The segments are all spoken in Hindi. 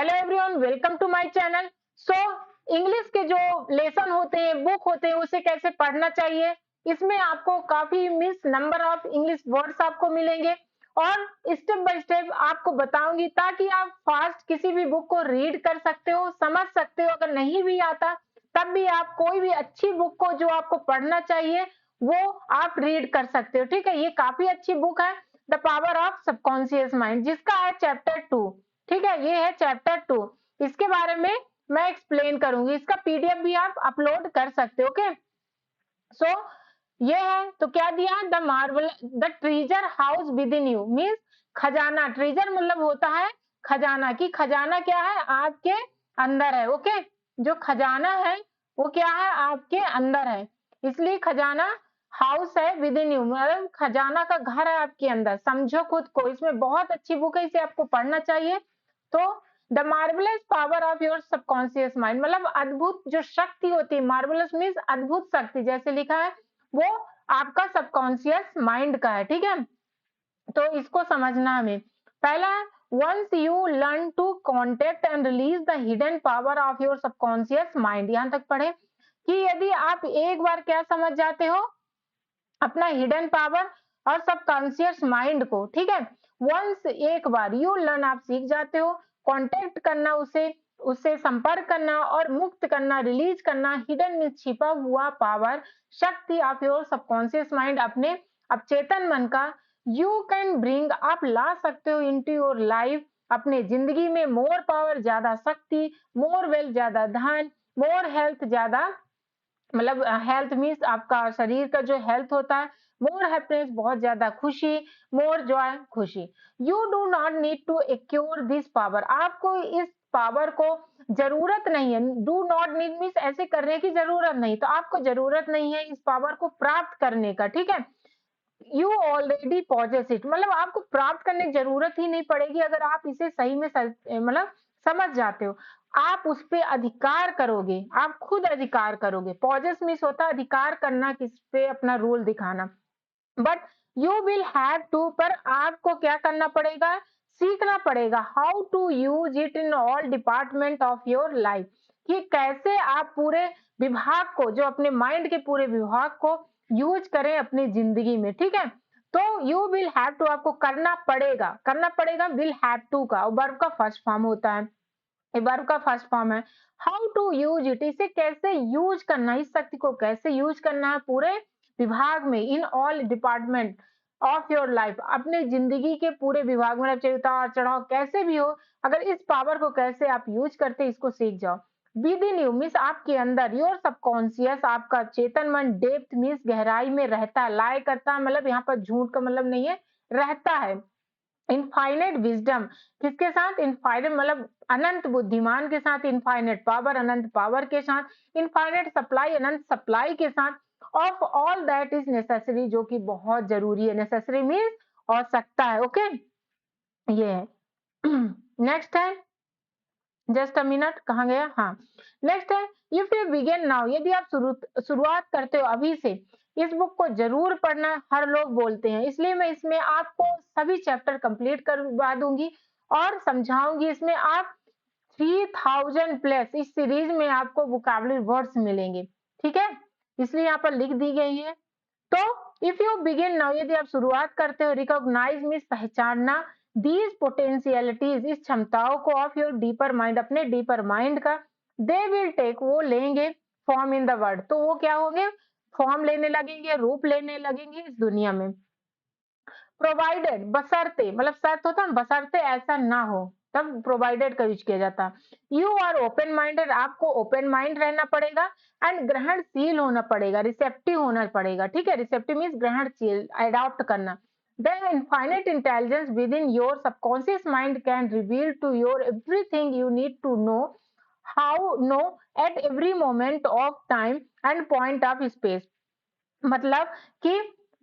Hello everyone, welcome to my channel. So English के जो लेसन होते हैं, बुक होते हैं, उसे कैसे पढ़ना चाहिए, इसमें आपको काफी miss number of English words आपको मिलेंगे और स्टेप बाय स्टेप आपको बताऊंगी ताकि आप फास्ट किसी भी बुक को रीड कर सकते हो, समझ सकते हो। अगर नहीं भी आता तब भी आप कोई भी अच्छी बुक को जो आपको पढ़ना चाहिए वो आप रीड कर सकते हो। ठीक है, ये काफी अच्छी बुक है, the power of subconscious mind, जिसका है चैप्टर 2। ठीक है, ये है चैप्टर 2। इसके बारे में मैं एक्सप्लेन करूंगी, इसका पीडीएफ भी आप अपलोड कर सकते हो। ओके, सो ये है तो क्या दिया, the Marvel the treasure house with in you means खजाना। ट्रेजर मतलब होता है खजाना, की खजाना क्या है, आपके अंदर है। ओके, जो खजाना है वो क्या है, आपके अंदर है, इसलिए खजाना हाउस है विद इन यू, मतलब खजाना का घर है आपके अंदर। समझो खुद को, इसमें बहुत अच्छी बुक है, इसे आपको पढ़ना चाहिए। तो the marvellous power of your subconscious mind, मतलब अद्भुत जो शक्ति होती है, मार्वलस मीन्स अद्भुत शक्ति, जैसे लिखा है वो आपका सबकॉन्शियस माइंड का है। ठीक है, तो इसको समझना हमें। पहला, once you learn to contact and release the hidden power of your subconscious mind, यहां तक पढ़े कि यदि आप एक बार क्या समझ जाते हो, अपना हिडन पावर और सबकॉन्शियस माइंड को। ठीक है, वंस एक बार यू लर्न, आप सीख जाते हो कांटेक्ट करना, उसे उससे संपर्क करना और मुक्त करना, रिलीज करना, हिडन में छिपा हुआ पावर, शक्ति ऑफ योर सबकॉन्शियस माइंड, अपने अवचेतन मन का। यू कैन ब्रिंग, आप ला सकते हो इनटू योर लाइफ, अपने जिंदगी में मोर पावर, ज्यादा शक्ति, मोर वेल्थ, ज्यादा धन, मोर हेल्थ, ज्यादा मतलब हेल्थ मीन्स आपका शरीर का जो हेल्थ होता है, मोर हैप्पीनेस, बहुत ज्यादा खुशी, मोर जॉय, खुशी। You do not need to acquire this power, आपको इस पावर को जरूरत नहीं है। डू नॉट नीड मीन्स ऐसे करने की जरूरत नहीं, तो आपको जरूरत नहीं है इस पावर को प्राप्त करने का। ठीक है, यू ऑलरेडी पॉजेस इट, मतलब आपको प्राप्त करने की जरूरत ही नहीं पड़ेगी अगर आप इसे सही में मतलब समझ जाते हो। आप उस पे अधिकार करोगे, आप खुद अधिकार करोगे। पॉजेस मीन्स होता है अधिकार करना, किस पे अपना रूल दिखाना। But you will have to, पर आपको क्या करना पड़ेगा, सीखना पड़ेगा। How to use it in all department of your life, कि कैसे आप पूरे विभाग को, जो अपने माइंड के पूरे विभाग को यूज करें अपनी जिंदगी में। ठीक है, तो यू विल हैव टू, आपको करना पड़ेगा, करना पड़ेगा, विल हैव टू का वर्ब का फर्स्ट फॉर्म होता है, ये वर्ब का फर्स्ट फॉर्म है। हाउ टू यूज इट, इसे कैसे यूज करना, इस शक्ति को कैसे यूज करना है पूरे विभाग में, इन all department of your life, अपने जिंदगी के पूरे विभाग में, चाहे उतार चढ़ाव कैसे भी हो, अगर इस पावर को कैसे आप यूज करते इसको सीख जाओ। विद इन यू मीन्स आपके अंदर, योर सबकॉन्शियस, आपका चेतन मन, डेप्थ मीन्स गहराई में रहता है, लाए करता है, मतलब यहाँ पर झूठ का मतलब नहीं है, रहता है। इनफाइनाइट विजडम, किसके साथ, इनफाइनाइट मतलब अनंत बुद्धिमान के साथ, इनफाइनाइट पावर, अनंत पावर के साथ, इनफाइनाइट सप्लाई, अनंत सप्लाई के साथ, of all that is necessary, जो कि बहुत जरूरी है। नेसेसरी मीन्स आवश्यकता है। ओके, ये है। नेक्स्ट है, जस्ट अ मिनट, कहाँ गया, हाँ। नेक्स्ट है, इफ यू बिगिन नाउ, यदि आप शुरुआत करते हो अभी से, इस बुक को जरूर पढ़ना, हर लोग बोलते हैं, इसलिए मैं इसमें आपको सभी चैप्टर कंप्लीट करवा दूंगी और समझाऊंगी। इसमें आप 3000 प्लस इस सीरीज में आपको वोकैबुलरी वर्ड्स मिलेंगे। ठीक है, इसलिए यहाँ पर लिख दी गई है। तो इफ यू बिगिन नाउ, यदि आप शुरुआत करते हो, रिकॉग्नाइज मीन्स पहचानना, दीज पोटेंशियलिटीज, इस क्षमताओं को, ऑफ योर डीपर माइंड, अपने डीपर माइंड का, दे विल टेक, वो लेंगे, फॉर्म इन द वर्ल्ड, तो वो क्या होंगे, फॉर्म लेने लगेंगे, रूप लेने लगेंगे इस दुनिया में। प्रोवाइडेड, बशर्ते, मतलब शर्त होता है, बशर्ते ऐसा ना हो, तब प्रोवाइडेड का यूज किया जाता है। यू आर ओपन माइंडेड, आपको ओपन माइंड रहना पड़ेगा, एंड ग्रहणशील होना पड़ेगा, रिसेप्टिव होना पड़ेगा। ठीक है, रिसेप्टिव मीन्स ग्रहणशील, अडॉप्ट करना। The infinite intelligence within your subconscious mind can reveal to you everything you need to know at every moment of time and point of space, मतलब कि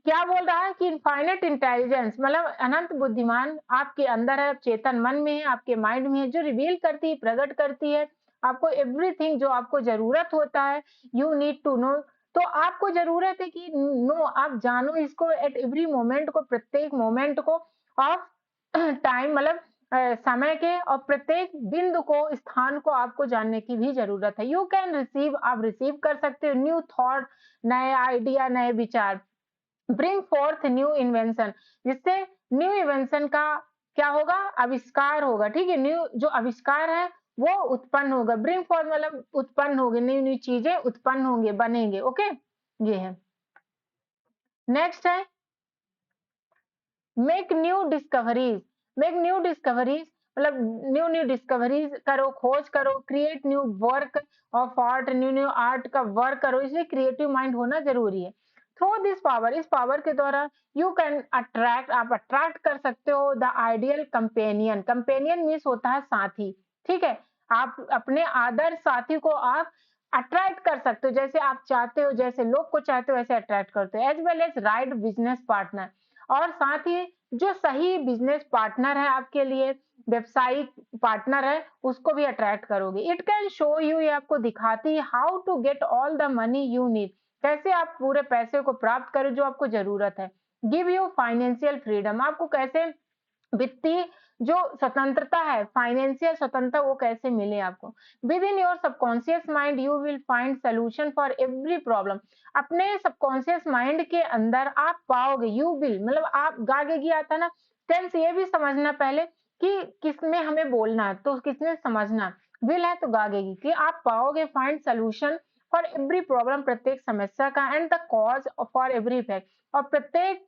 क्या बोल रहा है कि इनफाइनाइट इंटेलिजेंस मतलब अनंत बुद्धिमान आपके अंदर है, चेतन मन में है, आपके माइंड में है, जो रिवील करती है, प्रकट करती है आपको एवरीथिंग, जो आपको जरूरत होता है, यू नीड टू नो, तो आपको जरूरत है कि नो, आप जानो इसको एट एवरी मोमेंट को, प्रत्येक मोमेंट को, ऑफ टाइम मतलब समय के और प्रत्येक बिंदु को, स्थान को आपको जानने की भी जरूरत है। यू कैन रिसीव, आप रिसीव कर सकते हो न्यू थॉट, नए आइडिया, नए विचार। ब्रिंग फोर्थ न्यू इन्वेंशन, जिससे न्यू इन्वेंशन का क्या होगा, आविष्कार होगा। ठीक है, न्यू जो आविष्कार है वो उत्पन्न होगा। ब्रिंग फोर्थ मतलब उत्पन्न होगी, न्यू न्यू चीजें उत्पन्न होंगे, बनेंगे। ओके, ये है। नेक्स्ट है make new discoveries. Make new discoveries मतलब न्यू न्यू डिस्कवरीज करो, खोज करो। Create new work of art, new new art का वर्क करो। इसलिए क्रिएटिव माइंड होना जरूरी है। थ्रू दिस पावर, इस पावर के द्वारा यू कैन अट्रैक्ट, आप अट्रैक्ट कर सकते हो the ideal companion. Companion means होता है साथी। ठीक है, आप अपने आदर्श साथी को आप अट्रैक्ट कर सकते हो, जैसे आप चाहते हो, जैसे लोग को चाहते हो वैसे अट्रैक्ट करते हो। As well as right business partner, और साथ ही जो सही बिजनेस पार्टनर है आपके लिए, व्यवसायिक पार्टनर है, उसको भी अट्रैक्ट करोगे। इट कैन शो यू, ये आपको दिखाती है how to get all the money you need, कैसे आप पूरे पैसे को प्राप्त करो जो आपको जरूरत है। गिव यू फाइनेंशियल फ्रीडम, आपको कैसे वित्तीय जो स्वतंत्रता है, फाइनेंशियल स्वतंत्रता, वो कैसे मिले आपको। With in your subconscious mind you will find solution for every problem. अपने सबकॉन्शियस माइंड के अंदर आप पाओगे, यू विल मतलब आप गागेगी आता ना, टेंस ये भी समझना पहले कि किसमें हमें बोलना है, तो किसने समझना। विल है तो गागेगी, कि आप पाओगे find solution for every problem, प्रत्येक समस्या का, and the cause for every effect, और प्रत्येक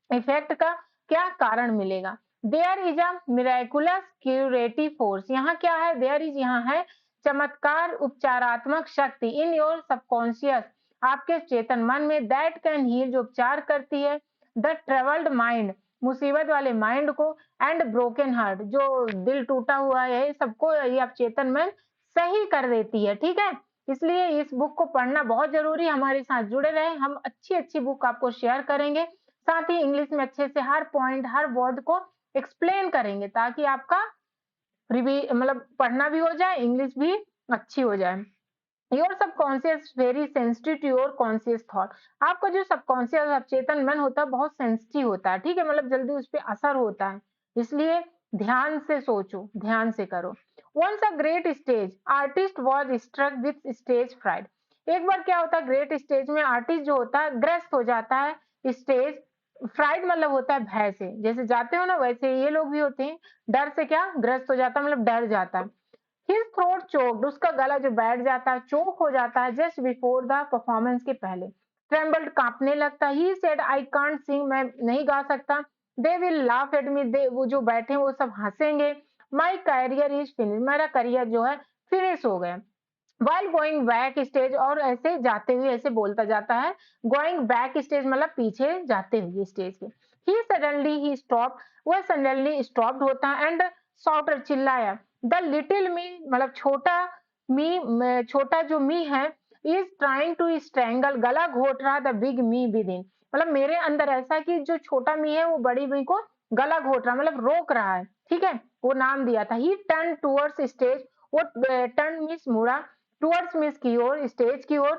इफेक्ट का क्या कारण मिलेगा। There is a miraculous curative force, यहाँ क्या है, देयर इज यहाँ है चमत्कार उपचारात्मक शक्ति इन योर सबकॉन्शियस, आपके चेतन मन में, दैट कैन हील, जो उपचार करती है द ट्रेवल्ड माइंड, मुसीबत वाले माइंड को, एंड ब्रोकन हार्ट, जो दिल टूटा हुआ है सबको ये आप चेतन में सही कर देती है। ठीक है, इसलिए इस बुक को पढ़ना बहुत जरूरी है। हमारे साथ जुड़े रहे, हम अच्छी अच्छी बुक आपको शेयर करेंगे, साथ ही इंग्लिश में अच्छे से हर पॉइंट, हर वर्ड को एक्सप्लेन करेंगे, ताकि आपका मतलब पढ़ना भी हो जाए, इंग्लिश भी अच्छी हो जाए। Your subconscious very sensitive to your conscious thought, आपका जो सबकॉन्शियस अवचेतन मन होता है बहुत सेंसिटिव होता है। ठीक है, मतलब जल्दी उस पर असर होता है, इसलिए ध्यान से सोचो, ध्यान से करो। Once a great stage artist was struck with stage fright, एक बार क्या होता है, ग्रेट स्टेज में आर्टिस्ट जो होता है ग्रस्त हो जाता है स्टेज फ्राइड, मतलब होता है भय से, जैसे जाते हो ना वैसे ये लोग भी होते हैं, डर से क्या ग्रस्त हो जाता है, मतलब डर जाता है। हिज थ्रोट चोक्ड, उसका गला जो बैठ जाता है, चोक हो जाता है, जस्ट बिफोर द परफॉर्मेंस के पहले। ट्रेम्बल्ड, कांपने लगता। ही सेड आई कांट सिंग, मैं नहीं गा सकता। They will laugh at me, they वो जो बैठे वो सब हंसेंगे। माई करियर इज फिनिश, मेरा करियर जो है फिनिश हो गया। वाइल गोइंग बैक स्टेज, और ऐसे जाते हुए ऐसे बोलता जाता है, गोइंग बैक स्टेज मतलब पीछे जाते हुए स्टेज के। ही सडनली ही स्टॉप, वह सडनली स्टॉप्ड होता है, एंड शॉटर चिल्लाया, द लिटिल मी मतलब छोटा मी, छोटा जो मी है, इज ट्राइंग टू स्ट्रैंगल, गला घोट रहा, the big me with in, मतलब मेरे अंदर ऐसा कि जो छोटा मी है वो बड़ी मी को गला घोट रहा, मतलब रोक रहा है। ठीक है, वो नाम दिया था। ही टर्न टूवर्ड्स स्टेज, वो टर्न मीन्स मुड़ा, टूवर्ड्स मीन्स की ओर, स्टेज की ओर,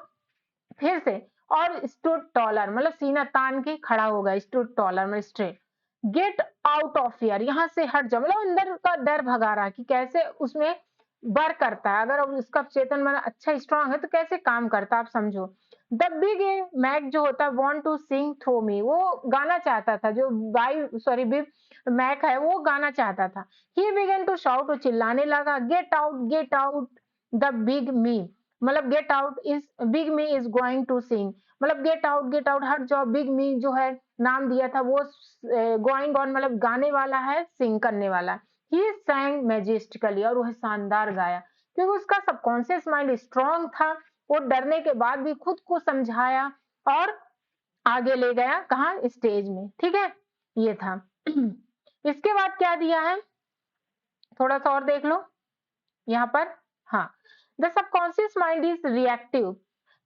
फिर से, और स्टूड टॉलर मतलब सीना तान के खड़ा हो गया, स्टूड टॉलर मतलब straight. Get out of fear, यहाँ से हट जाओ, मतलब अंदर का डर भगा रहा कि कैसे उसमें वर्क करता है, अगर उसका चेतन मन अच्छा स्ट्रांग है तो कैसे काम करता है, आप समझो। द बिग मैक जो होता है वांट टू सिंग थ्रू मी, वो गाना चाहता था, जो बाई सॉरी बिग मैक है वो गाना चाहता था। ही बिगन टू शाउट, वो चिल्लाने लगा, get out the big me, मतलब get out is big me is going to sing, मतलब गेट आउट हट जाओ, बिग मी जो है नाम दिया था वो गोइंग ऑन मतलब गाने वाला है, सिंग करने वाला। ही sang मैजेस्टिकली, और वह शानदार गाया, क्योंकि उसका सबकॉन्शियस माइंड स्ट्रांग था। वो डरने के बाद भी खुद को समझाया और आगे ले गया, कहा स्टेज में। ठीक है, ये था। इसके बाद क्या दिया है, थोड़ा सा और देख लो यहाँ पर। हाँ, the subconscious mind is reactive,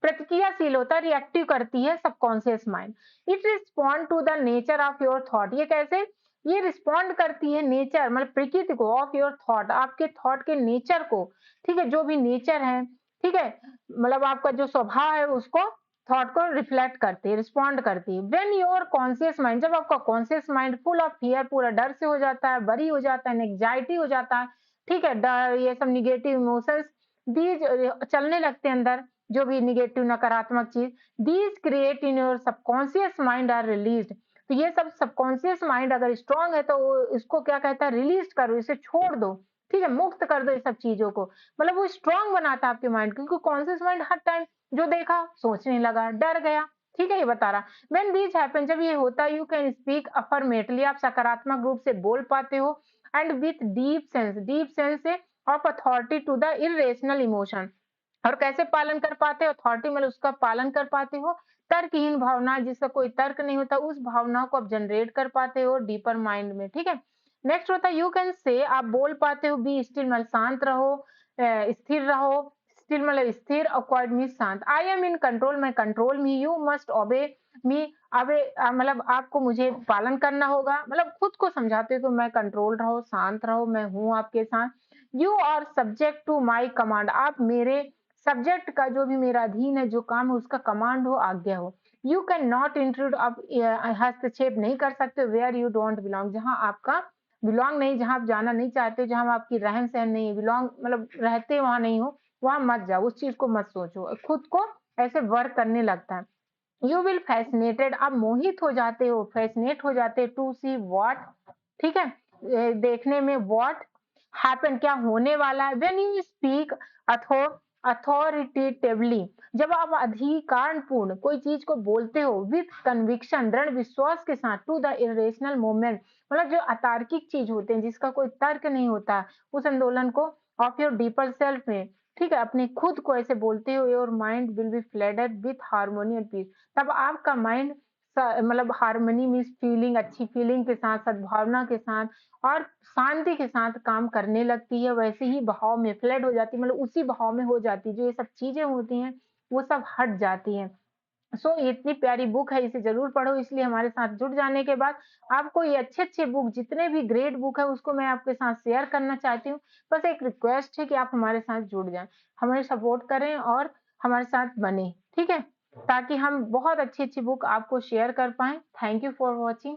प्रतिक्रियाशील होता है, रिएक्टिव करती है subconscious mind. It respond to the nature of your thought, ये कैसे, ये रिस्पॉन्ड करती है नेचर मतलब प्रकृति को, ऑफ योर थॉट, आपके थॉट के नेचर को। ठीक है, जो भी नेचर है, ठीक है, मतलब आपका जो स्वभाव है उसको थॉट को रिफ्लेक्ट करती है, रिस्पॉन्ड करती है। व्हेन योर कॉन्शियस माइंड, जब आपका conscious mind full of fear, पूरा डर से हो जाता है, वरी हो जाता है, एंग्जाइटी हो जाता है, ठीक है, डर, ये सब निगेटिव इमोशंस दीज चलने लगते हैं अंदर, जो भी निगेटिव नकारात्मक चीज, these create in your subconscious mind are released. तो ये सब सबकॉन्शियस माइंड अगर स्ट्रांग है तो वो इसको क्या कहता है, रिलीज करो, इसे छोड़ दो, ठीक है, मुक्त कर दो ये सब चीजों को। मतलब वो स्ट्रांग बनाता है आपके माइंड, क्योंकि कॉन्शियस माइंड हर टाइम जो देखा सोचने लगा, डर गया, ठीक है, ये बता रहा। व्हेन दिस हैपन, जब ये होता है, यू कैन स्पीक अफर्मेटली, आप सकारात्मक रूप से बोल पाते हो, एंड विथ डीप सेंस से of authority to the irrational emotion. और कैसे पालन कर पाते हो, अथॉरिटी मतलब उसका पालन कर पाते हो, तर्कहीन भावना जिसका कोई तर्क नहीं होता, उस भावनाओं को आप जनरेट कर पाते हो डीपर माइंड में, ठीक है। नेक्स्ट होता है यू कैन से, आप बोल पाते हो, बी स्टिल मतलब शांत रहो, स्थिर रहो, स्टिल मतलब स्थिर, और क्वाइट मीन शांत। आई एम इन कंट्रोल, मैं कंट्रोल में, यू मस्ट ओबे मी, अबे मतलब आपको मुझे पालन करना होगा, मतलब खुद को समझाते हो कि मैं कंट्रोल रहो, शांत रहो, मैं हूँ आपके साथ। You are subject to my command, आप मेरे सब्जेक्ट का, जो भी मेरा अधीन है, जो काम है उसका कमांड हो, आज्ञा हो। यू कैन नॉट इंट्रूड, आप हस्तक्षेप नहीं कर सकते, वेयर यू डोंट बिलोंग, जहां आपका बिलोंग नहीं, जहां आप जाना नहीं चाहते, जहां आपकी रहन सहन नहीं है, बिलोंग मतलब रहते वहां नहीं हो, वहां मत जाओ, उस चीज को मत सोचो, खुद को ऐसे वर्क करने लगता है। यू विल फैसिनेटेड, आप मोहित हो जाते हो, फैसिनेट हो जाते हो, टू सी व्हाट, ठीक है, देखने में व्हाट हैपन, क्या होने वाला है। व्हेन यू स्पीक अथो अथॉरिटेटिवली, जब आप अधिकार पूर्ण कोई चीज को बोलते हो, विथ कन्विक्शन, दृढ़ विश्वास के साथ, टू द इरेशनल मोमेंट, मतलब जो अतार्किक चीज होते हैं, जिसका कोई तर्क नहीं होता, उस आंदोलन को, ऑफ योर डीपर सेल्फ में, ठीक है, अपने खुद को ऐसे बोलते हो, your mind will be flooded with harmony and peace, तब आपका माइंड मतलब हार्मनी मीन्स फीलिंग, अच्छी फीलिंग के साथ, सद्भावना के साथ और शांति के साथ काम करने लगती है, वैसे ही भाव में फ्लड हो जाती है, मतलब उसी भाव में हो जाती है, जो ये सब चीजें होती हैं वो सब हट जाती हैं। सो ये इतनी प्यारी बुक है, इसे जरूर पढ़ो। इसलिए हमारे साथ जुड़ जाने के बाद आपको ये अच्छे अच्छे बुक, जितने भी ग्रेट बुक है, उसको मैं आपके साथ शेयर करना चाहती हूँ। बस एक रिक्वेस्ट है कि आप हमारे साथ जुड़ जाएं, हमें सपोर्ट करें और हमारे साथ बने, ठीक है, ताकि हम बहुत अच्छी अच्छी बुक आपको शेयर कर पाए। Thank you for watching.